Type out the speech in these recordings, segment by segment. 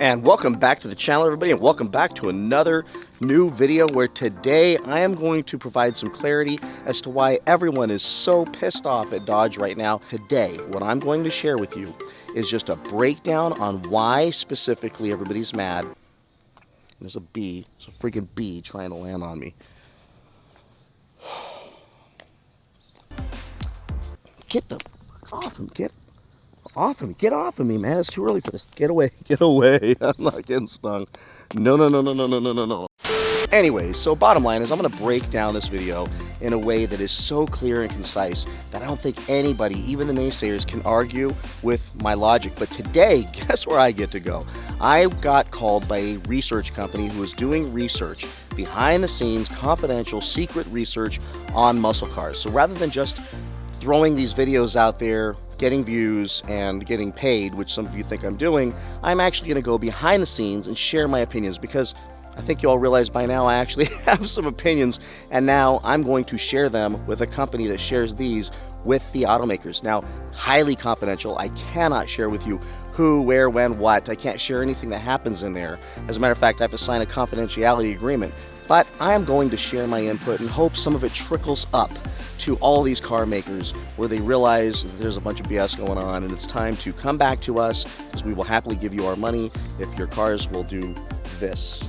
And welcome back to the channel, everybody, and welcome back to another new video where today I am going to provide some clarity as to why everyone is so pissed off at Dodge right now. Today, what I'm going to share with you is just a breakdown on why specifically everybody's mad. There's a bee, there's a freaking bee trying to land on me. Get the fuck off him, get off of me, man. It's too early for this. Get away, get away. I'm not getting stung. No. Anyway, so bottom line is I'm going to break down this video in a way that is so clear and concise that I don't think anybody, even the naysayers, can argue with my logic. But today, guess where I get to go? I got called by a research company who is doing research, behind the scenes, confidential, secret research on muscle cars. So rather than just throwing these videos out there, getting views and getting paid, which some of you think I'm doing, I'm actually going to go behind the scenes and share my opinions, because I think you all realize by now I actually have some opinions, and now I'm going to share them with a company that shares these with the automakers. Now, highly confidential. I cannot share with you who, where, when, what. I can't share anything that happens in there. As a matter of fact, I have to sign a confidentiality agreement. But I am going to share my input and hope some of it trickles up to all these car makers where they realize that there's a bunch of BS going on and it's time to come back to us, because we will happily give you our money if your cars will do this.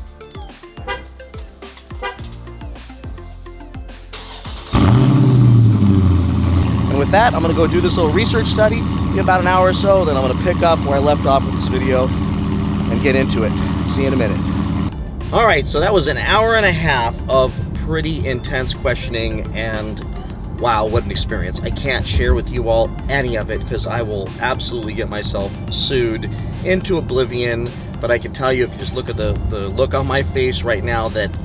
And with that, I'm going to go do this little research study in about an hour or so, then I'm going to pick up where I left off with this video and get into it. See you in a minute. Alright, so that was an hour and a half of pretty intense questioning, and wow, what an experience. I can't share with you all any of it because I will absolutely get myself sued into oblivion, but I can tell you, if you just look at the look on my face right now, that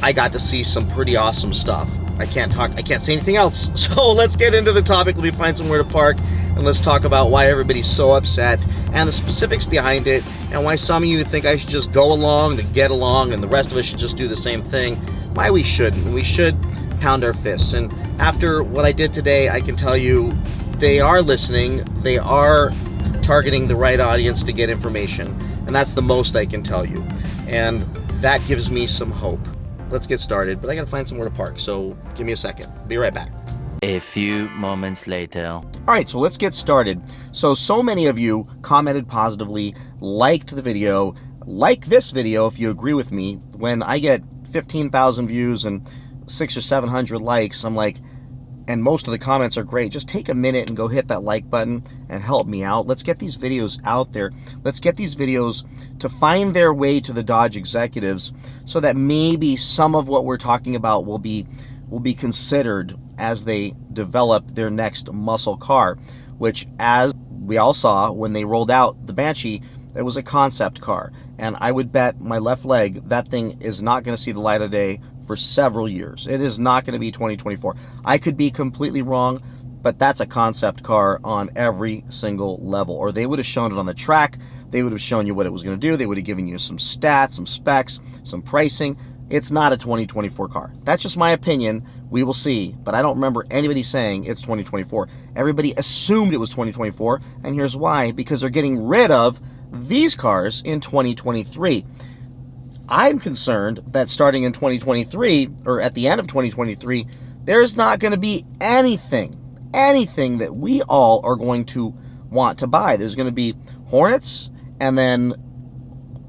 I got to see some pretty awesome stuff. I can't say anything else. So let's get into the topic. Let me find somewhere to park, and let's talk about why everybody's so upset and the specifics behind it, and why some of you think I should just go along to get along and the rest of us should just do the same thing. Why we shouldn't. We should pound our fists. And after what I did today, I can tell you they are listening. They are targeting the right audience to get information. And that's the most I can tell you. And that gives me some hope. Let's get started, but I gotta find somewhere to park, so give me a second. Be right back. A few moments later. All right, so let's get started. So many of you commented positively, liked the video, like this video if you agree with me. When I get 15,000 views and 600 or 700 likes, I'm like, and most of the comments are great, just take a minute and go hit that like button and help me out. Let's get these videos out there. Let's get these videos to find their way to the Dodge executives, so that maybe some of what we're talking about will be considered as they develop their next muscle car, which, as we all saw when they rolled out the Banshee, it was a concept car. And I would bet my left leg that thing is not going to see the light of day for several years. It is not going to be 2024. I could be completely wrong, but that's a concept car on every single level. Or they would have shown it on the track. They would have shown you what it was going to do. They would have given you some stats, some specs, some pricing. It's not a 2024 car. That's just my opinion. We will see. But I don't remember anybody saying it's 2024. Everybody assumed it was 2024, and here's why. Because they're getting rid of these cars in 2023. I'm concerned that starting in 2023, or at the end of 2023, there's not going to be anything that we all are going to want to buy. There's going to be Hornets, and then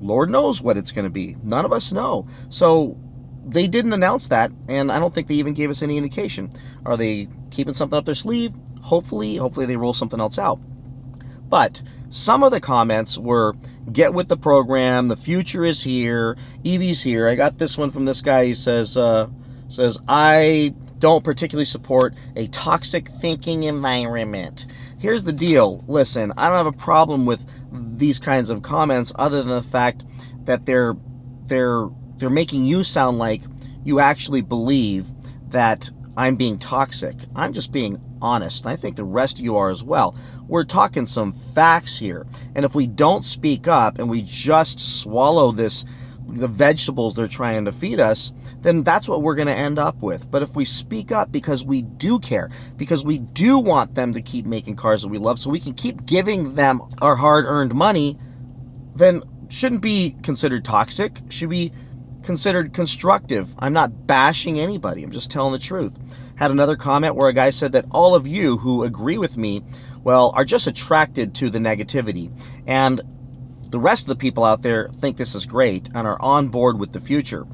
Lord knows what it's going to be. None of us know. So they didn't announce that, and I don't think they even gave us any indication. Are they keeping something up their sleeve? Hopefully they roll something else out. But some of the comments were, get with the program, the future is here, EV's here. I got this one from this guy. He says, I don't particularly support a toxic thinking environment. Here's the deal. Listen, I don't have a problem with these kinds of comments, other than the fact that they're making you sound like you actually believe that I'm being toxic. I'm just being honest, and I think the rest of you are as well. We're talking some facts here, and if we don't speak up and we just swallow the vegetables they're trying to feed us, then that's what we're going to end up with. But if we speak up because we do care, because we do want them to keep making cars that we love, so we can keep giving them our hard-earned money, then shouldn't be considered toxic, should be considered constructive. I'm not bashing anybody, I'm just telling the truth. Had another comment where a guy said that all of you who agree with me, well, are just attracted to the negativity. And the rest of the people out there think this is great and are on board with the future.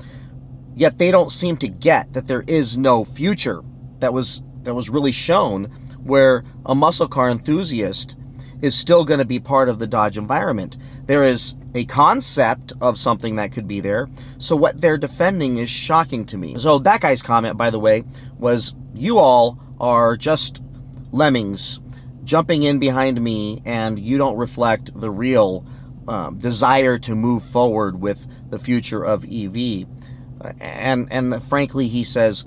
Yet they don't seem to get that there is no future that was really shown, where a muscle car enthusiast is still going to be part of the Dodge environment. There is a concept of something that could be there, so what they're defending is shocking to me. So that guy's comment, by the way, was, you all are just lemmings jumping in behind me, and you don't reflect the real desire to move forward with the future of EV. And frankly, he says,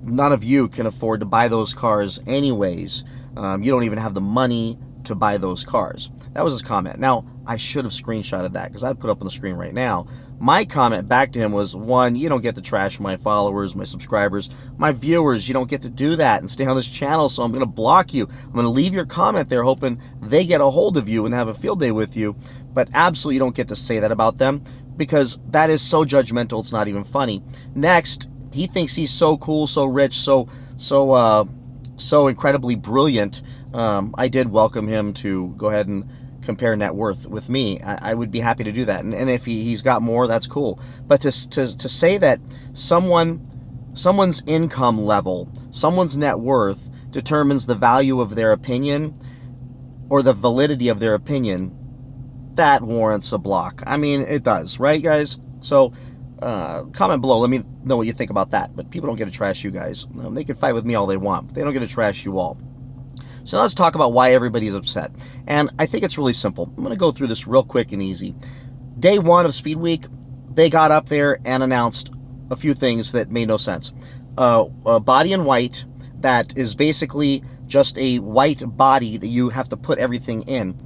none of you can afford to buy those cars anyways. You don't even have the money to buy those cars. That was his comment. Now, I should have screenshotted that because I'd put up on the screen right now. My comment back to him was, one, you don't get to trash my followers, my subscribers, my viewers. You don't get to do that and stay on this channel, so I'm going to block you. I'm going to leave your comment there hoping they get a hold of you and have a field day with you. But absolutely you don't get to say that about them, because that is so judgmental, it's not even funny. Next, he thinks he's so cool, so rich, so incredibly brilliant. I did welcome him to go ahead and compare net worth with me. I would be happy to do that. And if he's got more, that's cool. But to say that someone's income level, someone's net worth determines the value of their opinion or the validity of their opinion, that warrants a block. I mean, it does, right, guys? So comment below, let me know what you think about that. But people don't get to trash you guys. They can fight with me all they want, but they don't get to trash you all. So now let's talk about why everybody's upset. And I think it's really simple. I'm going to go through this real quick and easy. Day one of Speed Week, they got up there and announced a few things that made no sense. A body in white that is basically just a white body that you have to put everything in.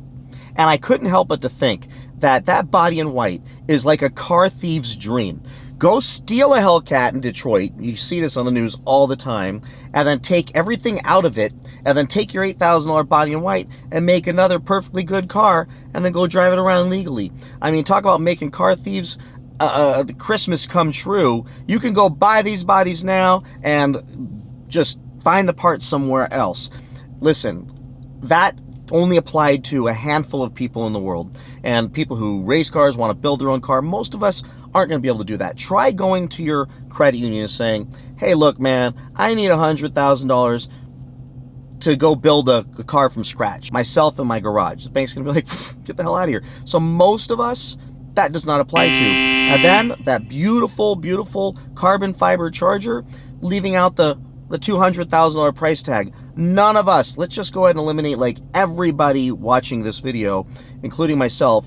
And I couldn't help but to think that that body in white is like a car thief's dream. Go steal a Hellcat in Detroit, you see this on the news all the time, and then take everything out of it, and then take your $8,000 body in white and make another perfectly good car, and then go drive it around legally. I mean, talk about making car thieves the Christmas come true. You can go buy these bodies now and just find the parts somewhere else. Listen, that only applied to a handful of people in the world, and people who race cars, want to build their own car. Most of us aren't going to be able to do that. Try going to your credit union and saying, hey, look, man, I need $100,000 to go build a car from scratch, myself in my garage. The bank's going to be like, get the hell out of here. So most of us, that does not apply to. And then that beautiful, beautiful carbon fiber charger, leaving out the $200,000 price tag. None of us, let's just go ahead and eliminate like everybody watching this video, including myself,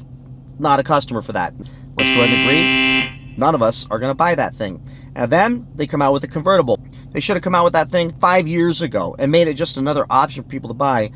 not a customer for that. Let's go ahead and agree. None of us are going to buy that thing. And then they come out with a convertible. They should have come out with that thing 5 years ago and made it just another option for people to buy,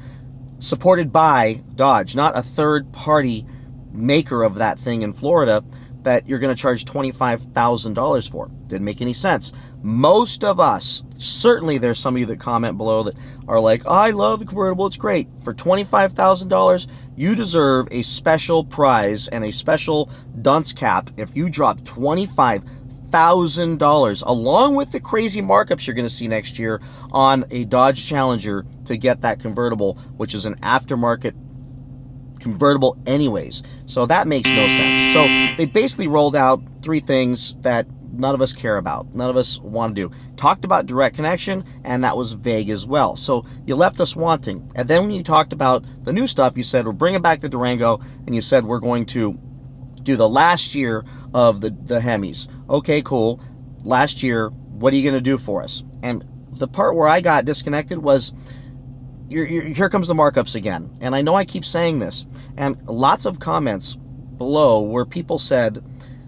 supported by Dodge, not a third-party maker of that thing in Florida that you're going to charge $25,000 for. Didn't make any sense. Most of us, certainly there's some of you that comment below that are like, I love the convertible, it's great. For $25,000, you deserve a special prize and a special dunce cap if you drop $25,000, along with the crazy markups you're going to see next year on a Dodge Challenger to get that convertible, which is an aftermarket convertible anyways. So that makes no sense. So they basically rolled out three things that none of us care about, none of us want to do. Talked about direct connection, and that was vague as well. So you left us wanting. And then when you talked about the new stuff, you said we're bringing back the Durango, and you said we're going to do the last year of the Hemis. Okay, cool. Last year, what are you going to do for us? And the part where I got disconnected was, here comes the markups again. And I know I keep saying this, and lots of comments below where people said,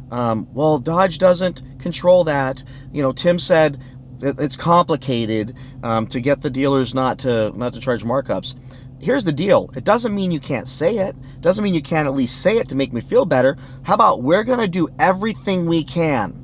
well, Dodge doesn't control that. You know, Tim said it's complicated to get the dealers not to charge markups. Here's the deal. It doesn't mean you can't say it. It doesn't mean you can't at least say it to make me feel better. How about we're going to do everything we can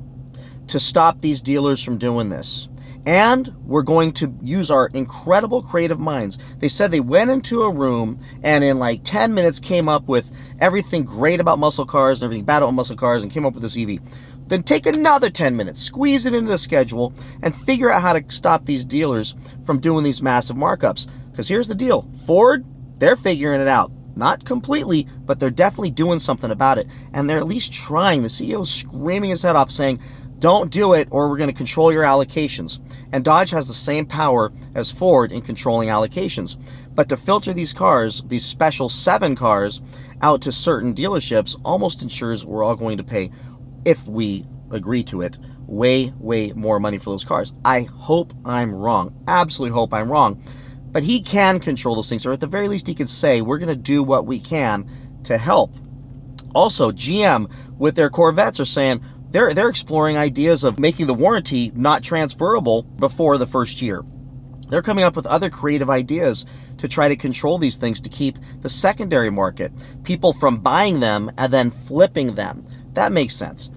to stop these dealers from doing this? And we're going to use our incredible creative minds. They said they went into a room and in like 10 minutes came up with everything great about muscle cars and everything bad about muscle cars and came up with this EV. Then take another 10 minutes, squeeze it into the schedule, and figure out how to stop these dealers from doing these massive markups. Because here's the deal. Ford, they're figuring it out. Not completely, but they're definitely doing something about it. And they're at least trying. The CEO's screaming his head off saying, don't do it or we're going to control your allocations. And Dodge has the same power as Ford in controlling allocations. But to filter these cars, these special 7 cars, out to certain dealerships almost ensures we're all going to pay, if we agree to it, way, way more money for those cars. I hope I'm wrong. Absolutely hope I'm wrong. But he can control those things, or at the very least he can say, we're going to do what we can to help. Also, GM with their Corvettes are saying, they're exploring ideas of making the warranty not transferable before the first year. They're coming up with other creative ideas to try to control these things to keep the secondary market, people from buying them and then flipping them. That makes sense.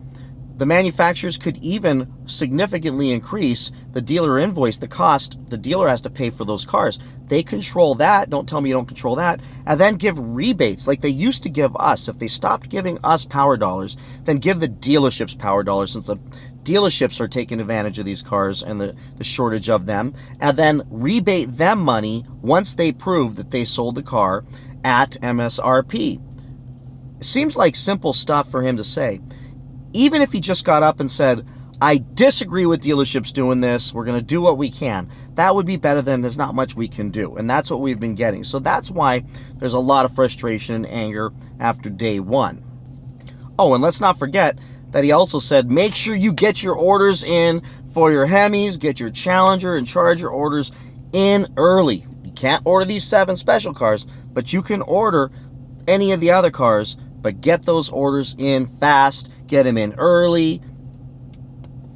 The manufacturers could even significantly increase the dealer invoice, the cost the dealer has to pay for those cars. They control that. Don't tell me you don't control that. And then give rebates like they used to give us. If they stopped giving us power dollars, then give the dealerships power dollars, since the dealerships are taking advantage of these cars and the shortage of them. And then rebate them money once they prove that they sold the car at MSRP. It seems like simple stuff for him to say. Even if he just got up and said, I disagree with dealerships doing this, we're going to do what we can, that would be better than there's not much we can do. And that's what we've been getting. So that's why there's a lot of frustration and anger after day 1. Oh, and let's not forget that he also said, make sure you get your orders in for your Hemis, get your Challenger and Charger orders in early. You can't order these 7 special cars, but you can order any of the other cars, but get those orders in fast, get them in early,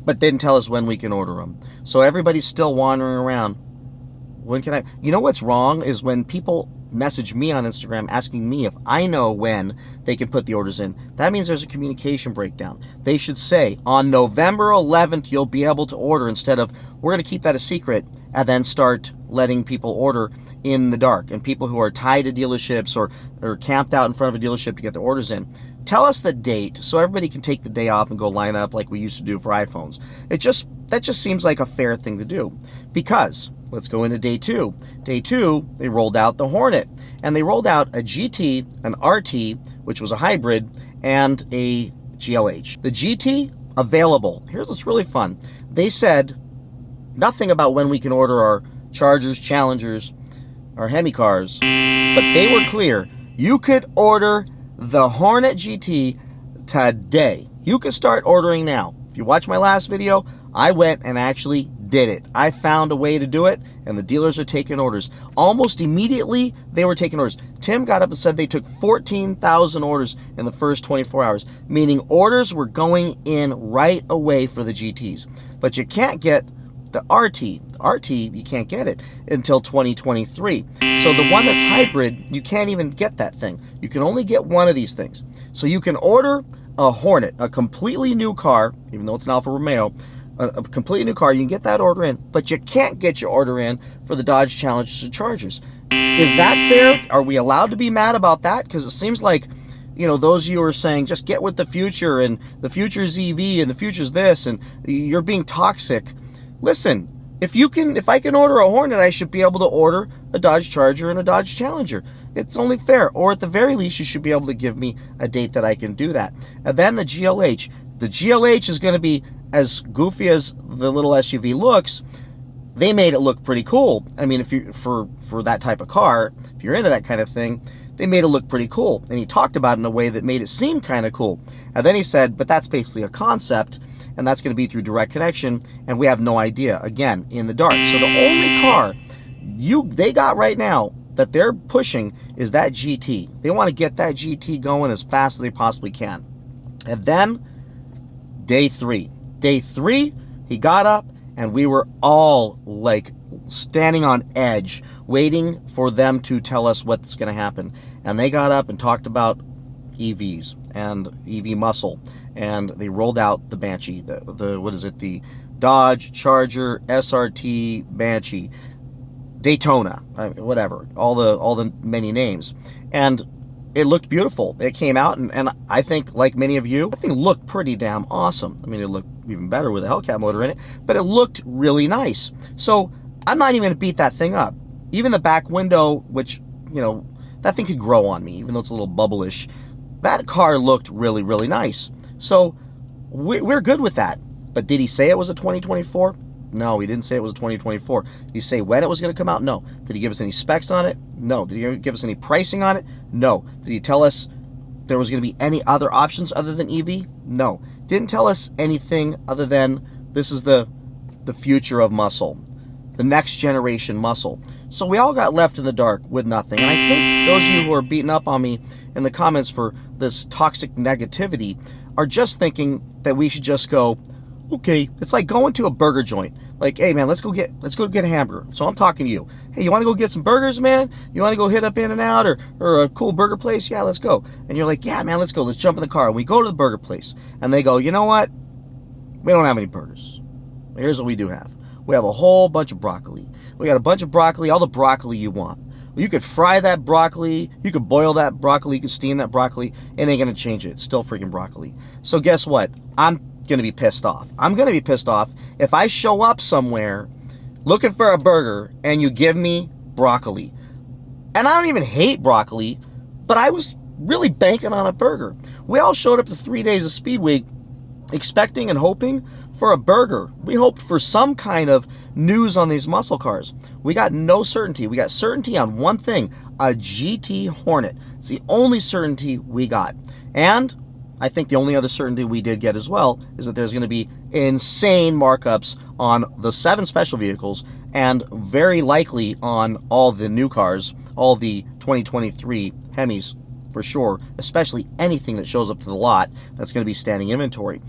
but didn't tell us when we can order them. So everybody's still wandering around. When can I? You know what's wrong is when people message me on Instagram asking me if I know when they can put the orders in. That means there's a communication breakdown. They should say, on November 11th, you'll be able to order, instead of, we're going to keep that a secret and then start letting people order in the dark. And people who are tied to dealerships or camped out in front of a dealership to get their orders in. Tell us the date so everybody can take the day off and go line up like we used to do for iPhones. That just seems like a fair thing to do. Because let's go into day 2. Day 2, they rolled out the Hornet. And they rolled out a GT, an RT, which was a hybrid, and a GLH. The GT, available. Here's what's really fun. They said nothing about when we can order our Chargers, Challengers, our Hemi cars, but they were clear. You could order the Hornet GT today. You can start ordering now. If you watch my last video, I went and actually did it. I found a way to do it, and the dealers are taking orders. Almost immediately, they were taking orders. Tim got up and said they took 14,000 orders in the first 24 hours, meaning orders were going in right away for the GTs. But you can't get the RT. RT, you can't get it until 2023. So the one that's hybrid, you can't even get that thing. You can only get one of these things. So you can order a Hornet, a completely new car, even though it's an Alfa Romeo, a completely new car, you can get that order in, but you can't get your order in for the Dodge Challengers and Chargers. Is that fair? Are we allowed to be mad about that? Because it seems like, you know, those of you who are saying, just get with the future, and the future's EV, and the future's this, and you're being toxic. Listen, if I can order a Hornet, I should be able to order a Dodge Charger and a Dodge Challenger. It's only fair. Or at the very least, you should be able to give me a date that I can do that. And then the GLH. The GLH is going to be as goofy as the little SUV looks. They made it look pretty cool. I mean, if you for that type of car, if you're into that kind of thing, they made it look pretty cool. And he talked about it in a way that made it seem kind of cool. And then he said, but that's basically a concept, and that's going to be through direct connection, and we have no idea, again, in the dark. So the only car they got right now that they're pushing is that GT. They want to get that GT going as fast as they possibly can. And then day 3. Day 3, he got up, and we were all like standing on edge, waiting for them to tell us what's going to happen. And they got up and talked about EVs and EV muscle, and they rolled out the Banshee, the Dodge, Charger, SRT, Banshee, Daytona, whatever, all the many names. And it looked beautiful. It came out, and I think, like many of you, I think it looked pretty damn awesome. I mean, it looked even better with a Hellcat motor in it, but it looked really nice. So I'm not even going to beat that thing up. Even the back window, which, you know, that thing could grow on me, even though it's a little bubble-ish. That car looked really, really nice. So we're good with that. But did he say it was a 2024? No, he didn't say it was a 2024. Did he say when it was going to come out? No. Did he give us any specs on it? No. Did he give us any pricing on it? No. Did he tell us there was going to be any other options other than EV? No. Didn't tell us anything other than this is the future of muscle, the next generation muscle. So we all got left in the dark with nothing. And I think those of you who are beating up on me in the comments for this toxic negativity are just thinking that we should just go, okay, it's like going to a burger joint. Like, hey man, let's go get a hamburger. So I'm talking to you. Hey, you want to go get some burgers, man? You want to go hit up In-N-Out or a cool burger place? Yeah, let's go. And you're like, yeah, man, let's go. Let's jump in the car. And we go to the burger place. And they go, you know what? We don't have any burgers. Here's what we do have. We have a whole bunch of broccoli. We got a bunch of broccoli, all the broccoli you want. Well, you could fry that broccoli, you could boil that broccoli, you could steam that broccoli, it ain't gonna change it. It's still freaking broccoli. So guess what? I'm gonna be pissed off. I'm gonna be pissed off if I show up somewhere looking for a burger and you give me broccoli. And I don't even hate broccoli, but I was really banking on a burger. We all showed up to 3 days of Speed Week expecting and hoping for a burger. We hoped for some kind of news on these muscle cars. We got no certainty. We got certainty on one thing, a GT Hornet. It's the only certainty we got. And I think the only other certainty we did get as well is that there's going to be insane markups on the 7 special vehicles and very likely on all the new cars, all the 2023 Hemis for sure, especially anything that shows up to the lot that's going to be standing inventory.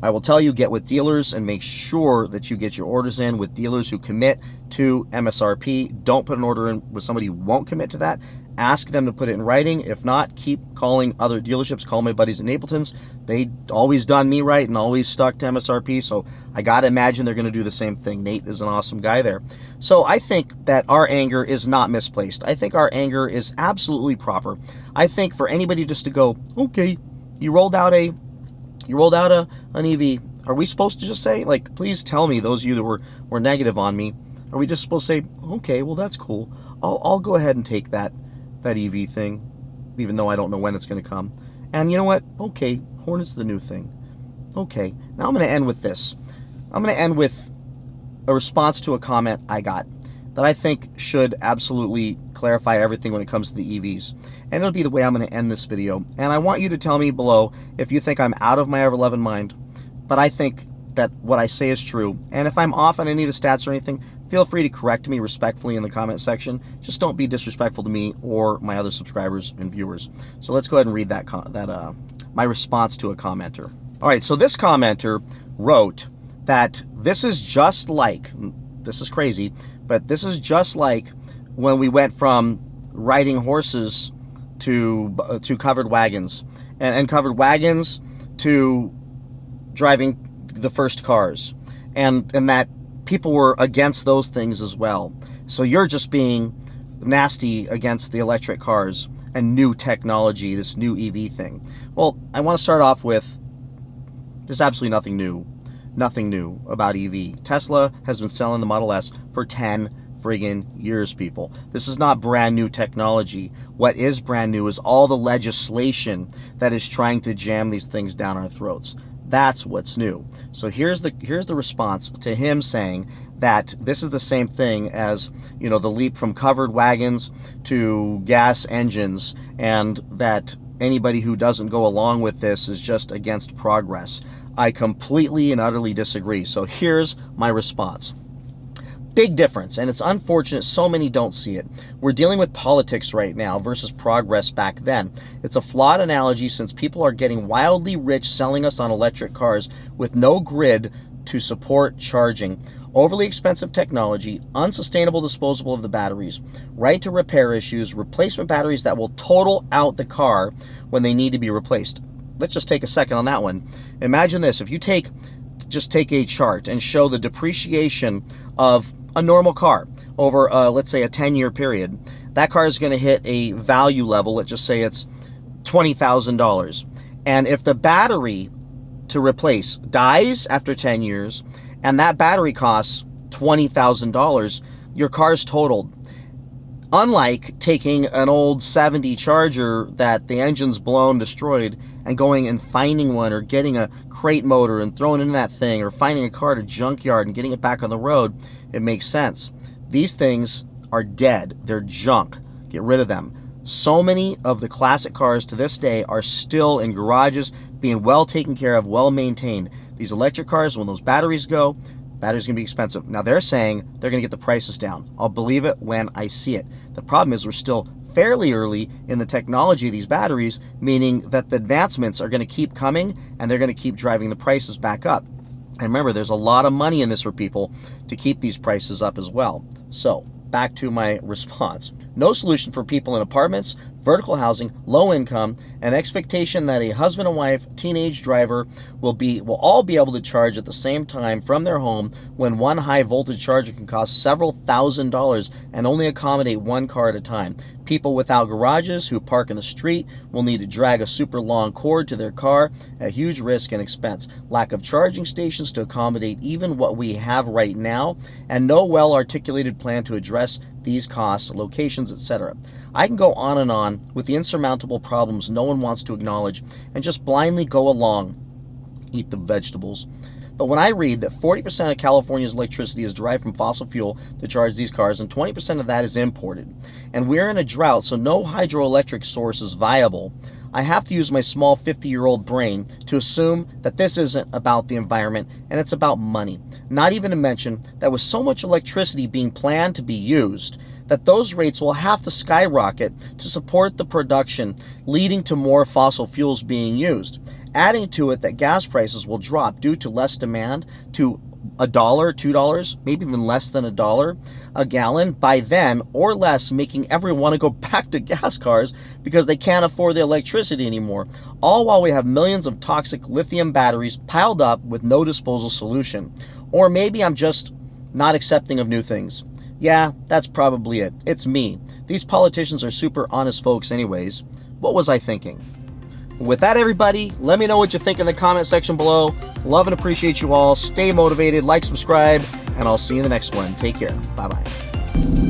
I will tell you, get with dealers and make sure that you get your orders in with dealers who commit to MSRP. Don't put an order in with somebody who won't commit to that. Ask them to put it in writing. If not, keep calling other dealerships. Call my buddies at Napleton's. They always done me right and always stuck to MSRP, so I gotta imagine they're gonna do the same thing. Nate is an awesome guy there. So I think that our anger is not misplaced. I think our anger is absolutely proper. I think for anybody just to go, okay, you rolled out an EV. Are we supposed to just say, like, please tell me, those of you that were negative on me, are we just supposed to say, okay, well, that's cool. I'll go ahead and take that EV thing, even though I don't know when it's going to come. And you know what? Okay, Hornet's the new thing. Okay, now I'm going to end with this. I'm going to end with a response to a comment I got that I think should absolutely clarify everything when it comes to the EVs. And it'll be the way I'm going to end this video. And I want you to tell me below if you think I'm out of my ever-loving mind. But I think that what I say is true. And if I'm off on any of the stats or anything, feel free to correct me respectfully in the comment section. Just don't be disrespectful to me or my other subscribers and viewers. So let's go ahead and read my response to a commenter. All right, so this commenter wrote that this is just like, this is crazy, but this is just like when we went from riding horses to covered wagons, and covered wagons to driving the first cars, and that people were against those things as well. So you're just being nasty against the electric cars and new technology, this new EV thing. Well, I want to start off with, there's absolutely nothing new about EV. Tesla has been selling the Model S for 10 friggin' years, people. This is not brand new technology. What is brand new is all the legislation that is trying to jam these things down our throats. That's what's new. So here's the response to him saying that this is the same thing as, you know, the leap from covered wagons to gas engines, and that anybody who doesn't go along with this is just against progress. I completely and utterly disagree. So here's my response. Big difference, and it's unfortunate so many don't see it. We're dealing with politics right now versus progress back then. It's a flawed analogy since people are getting wildly rich selling us on electric cars with no grid to support charging, overly expensive technology, unsustainable disposal of the batteries, right to repair issues, replacement batteries that will total out the car when they need to be replaced. Let's just take a second on that one. Imagine this, if you take just take a chart and show the depreciation of a normal car over, let's say, a 10-year period, that car is going to hit a value level, let's just say it's $20,000. And if the battery to replace dies after 10 years, and that battery costs $20,000, your car's totaled. Unlike taking an old 70 Charger that the engine's blown, destroyed, and going and finding one, or getting a crate motor and throwing it in that thing, or finding a car at a junkyard and getting it back on the road, it makes sense. These things are dead. They're junk. Get rid of them. So many of the classic cars to this day are still in garages, being well taken care of, well maintained. These electric cars, when those batteries go, batteries going to be expensive. Now they're saying they're going to get the prices down. I'll believe it when I see it. The problem is we're still fairly early in the technology of these batteries, meaning that the advancements are going to keep coming and they're going to keep driving the prices back up. And remember, there's a lot of money in this for people to keep these prices up as well. So back to my response. No solution for people in apartments, vertical housing, low income, an expectation that a husband and wife, teenage driver will all be able to charge at the same time from their home, when one high voltage charger can cost several $1,000s and only accommodate one car at a time. People without garages who park in the street will need to drag a super long cord to their car at huge risk and expense. Lack of charging stations to accommodate even what we have right now, and no well-articulated plan to address these costs, locations, etc. I can go on with the insurmountable problems no one wants to acknowledge and just blindly go along. Eat the vegetables. But when I read that 40% of California's electricity is derived from fossil fuel to charge these cars, and 20% of that is imported, and we're in a drought, so no hydroelectric source is viable, I have to use my small 50-year-old brain to assume that this isn't about the environment and it's about money. Not even to mention that with so much electricity being planned to be used, that those rates will have to skyrocket to support the production, leading to more fossil fuels being used. Adding to it that gas prices will drop due to less demand to $1, $2, maybe even less than $1 a gallon by then, or less, making everyone want to go back to gas cars because they can't afford the electricity anymore. All while we have millions of toxic lithium batteries piled up with no disposal solution. Or maybe I'm just not accepting of new things. Yeah, that's probably it. It's me. These politicians are super honest folks anyways. What was I thinking? With that, everybody, let me know what you think in the comment section below. Love and appreciate you all. Stay motivated, like, subscribe, and I'll see you in the next one. Take care. Bye-bye.